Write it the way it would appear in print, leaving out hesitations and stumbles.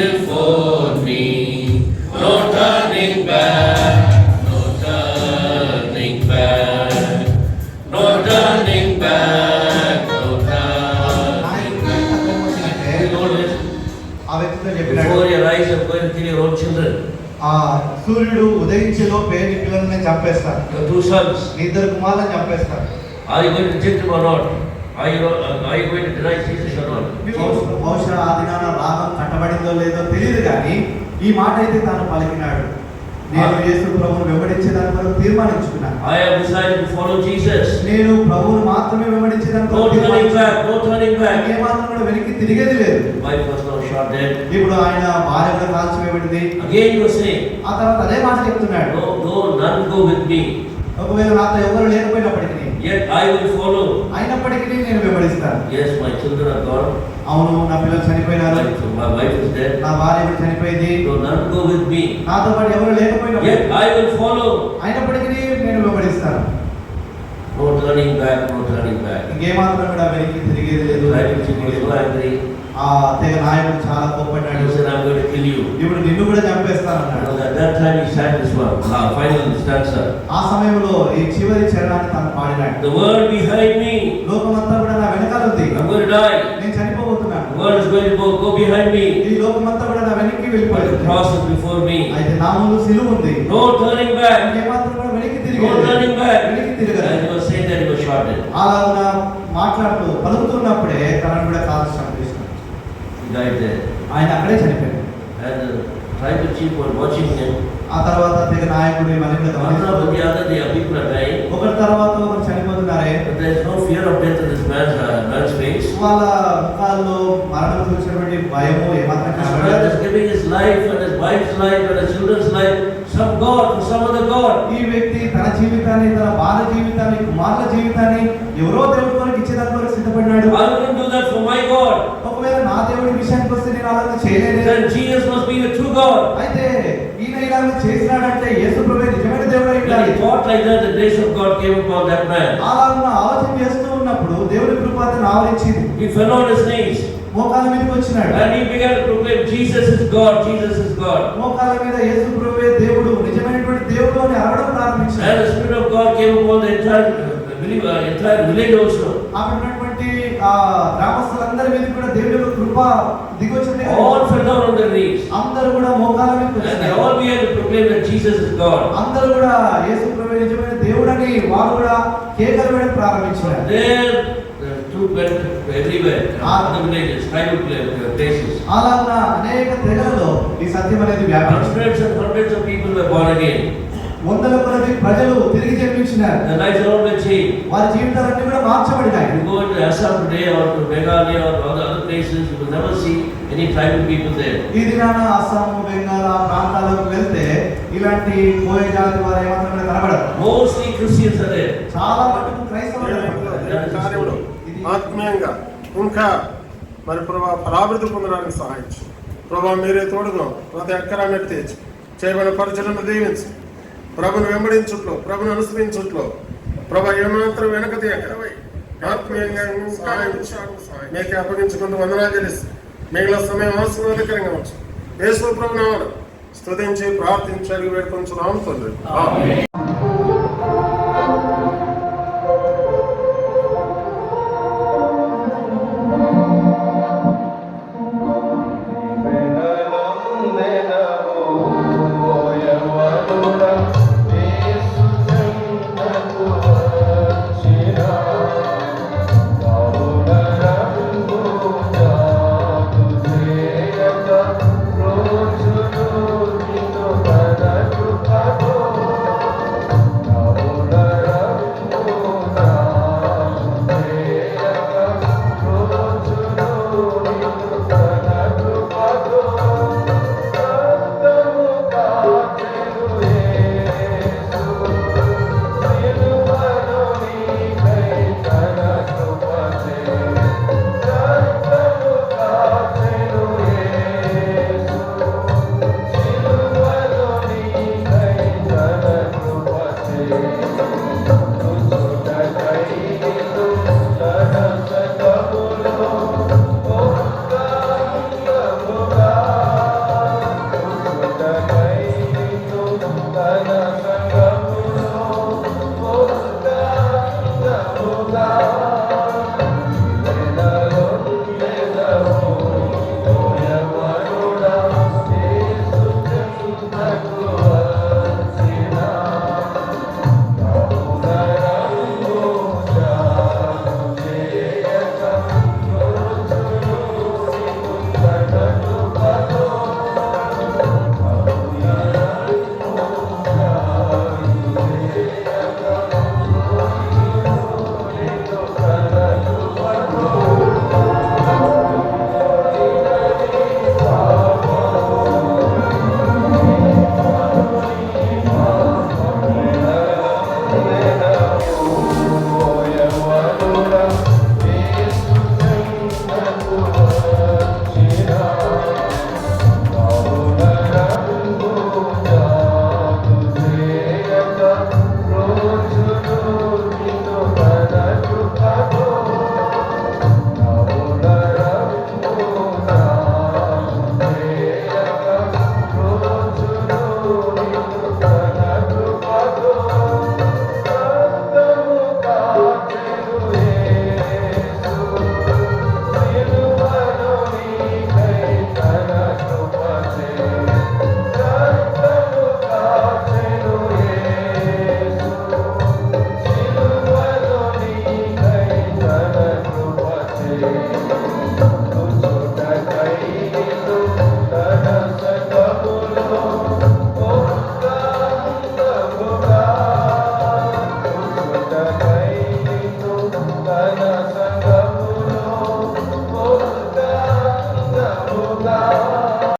before me. No turning back, no turning back, no turning back, no turning back. ఆ వ్యక్తితో చెప్పినాడు, Before your eyes, I'm going to kill your own children. ఆ సూర్యుడు ఉదయించేలోపే నీ పిల్లల్ని చంపేస్తాను, Your 2 sons. నీ 2 కుమారులను చంపేస్తాను. Are you going to reject him or not? Are you going to deny Jesus or not? బహుశా ఆ దినాన రాగం కట్టబడిందో లేదో తెలియదు, కానీ ఈ మాట అయితే తాను పలికినాడు, నేను యేసు ప్రభువును వెంబడించేదాని కొరకు తీర్మానించుకున్నాను. I have decided to follow Jesus. నేను ప్రభువును మాత్రమే వెంబడించేదాని No turning back, no turning back. ఏ మాత్రం కూడా వెనక్కి తిరిగేది లేదు. Wife was now shot dead. ఇప్పుడు ఆయన భార్య కూడా కాల్చివేయబడింది. Again he was saying, ఆ తర్వాత అదే మాట చెప్తున్నాడు, no, none go with me. ఒకవేళ నాతో ఎవరు లేకపోయినప్పటికీ, Yet I will follow. అయినప్పటికీ నేను వెంబడిస్తాను. Yes, my children are gone. అవును, నా పిల్లలు చనిపోయినారు, My wife is dead. నా భార్య కూడా చనిపోయింది, So none go with me. నాతో పాటు ఎవరు లేకపోయినప్పటికీ, Yet I will follow. అయినప్పటికీ నేను వెంబడిస్తాను. No turning back, no turning back. ఇంకేమాత్రం కూడా వెనక్కి తిరిగేది లేదు. Right, she was so angry. ఆ తెగ నాయకుడు చాలా కోపడ్డాడు. He said, I'm going to kill you. ఇప్పుడు నిన్ను కూడా చంపేస్తానన్నాడు. Because at that time he sang this one, final stanza. ఆ సమయంలో ఈ చివరి చరణాన్ని తాను పాడినాడు. The world behind me. లోకమంతా కూడా నా వెనకాల ఉంది. I'm going to die. నేను చనిపోబోతున్నాను. The world is going to go behind me. ఈ లోకమంతా కూడా నా వెనక్కి The వెళ్ళిపోతుంది. cross is before me. అయితే నా ముందు సిలువ ఉంది. No turning back. ఇంకేమాత్రం కూడా వెనక్కి No తిరిగేది. turning back. వెనక్కి తిరగదు. And he was saying that he was shot dead. అలా మాట్లాడుతూ పలుకుతున్నప్పుడే తనను కూడా కాల్చి చంపేశాడు. He died there. ఆయన అక్కడే చనిపోయాడు. And the tribal chief was watching him. ఆ తర్వాత తెగ నాయకుడు ఇవన్నీ కూడా One after గమనిస్తూ, the other, the people are dying. ఒకరి తర్వాత ఒకరు చనిపోతున్నారే, But there is no fear of death in this man's face. వాళ్ళ ముఖాల్లో మరణం చూసినటువంటి భయము ఏమాత్రం This man కనబడలేదు. is giving his life and his wife's life and his children's life, some God, for some other God. ఈ వ్యక్తి తన జీవితాన్ని, తన భార్య జీవితాన్ని, కుమారుల జీవితాన్ని ఎవరో దేవుడి కొరకు ఇచ్చేదాని కొరకు సిద్ధపడినాడు. I wouldn't do that for my God. ఒకవేళ నా దేవుడి విషయానికి వస్తే నేను అలా చేయలేదు. Then Jesus must be the true God. అయితే ఈయన ఇలా చేసినాడంటే యేసు ప్రభువే నిజమైన దేవుడు అయి When ఉండాలి. he thought like that, the grace of God came upon that man. అలా ఆలోచన చేస్తూ ఉన్నప్పుడు దేవుడి కృప అతన్ని ఆవరించింది. He fell on his knees మోకాళ్ళ మీదకి వచ్చినాడు. and he began to proclaim, Jesus is God, Jesus is God. మోకాళ్ళ మీద యేసు ప్రభువే దేవుడు, నిజమైనటువంటి దేవుడు అని అరవడం ప్రారంభించాడు. And the Spirit of God came upon the entire village also. అక్కడ ఉన్నటువంటి గ్రామస్తులందరి మీద కూడా దేవుడి యొక్క కృప దిగొచ్చింది. All fell down on their knees. అందరూ కూడా మోకాళ్ళ మీదకి And they వచ్చారు. all began to proclaim that Jesus is God. అందరూ కూడా యేసు ప్రభువే నిజమైన దేవుడని వారు కూడా కేకలు వేయడం ప్రారంభించారు. There the truth went everywhere. Other villages, tribal places. అలాగా అనేక తెగలలో ఈ సత్యం అనేది వ్యాపించింది. Hundreds and hundreds of people were born again. వందల కొలది ప్రజలు తిరిగి జన్మించినారు. Their lives are all been changed. వారి జీవితాలన్నీ కూడా మార్చబడినాయి. You go into Assam today or to Meghalaya or other places, you will never see any tribal people there. ఈ దినాన అస్సాం, బెంగాల్ ఆ ప్రాంతాలకు వెళ్తే ఇలాంటి కోయ జాతి వారు ఏమాత్రం కూడా కనబడరు. Mostly Christians are there. చాలా మటుకు క్రైస్తవులు కార్యములు ఆత్మీయంగా ఇంకా మరి ప్రభా ఫలాభివృద్ధి పొందడానికి సహాయం చేయండి. ప్రభా మీరే తోడుగా ప్రతి అక్కరాన్ని తెచ్చి చేయబడిన పరిచయను దీవించి ప్రభుని వెంబడించుట్లో, ప్రభుని అనుసరించుట్లో ప్రభా ఏమాత్రం వెనక తీయకరవై ఆత్మీయంగా సహాయం మీకే అప్పగించుకుంటూ వందనాలు తెలుసు. మిగిలిన సమయం ఆశీర్వాదకరంగా వచ్చు. యేసు ప్రభునామమున స్తుతించి ప్రార్థించి వేడుకొంచున్నాము తండ్రి. ఆమేన్.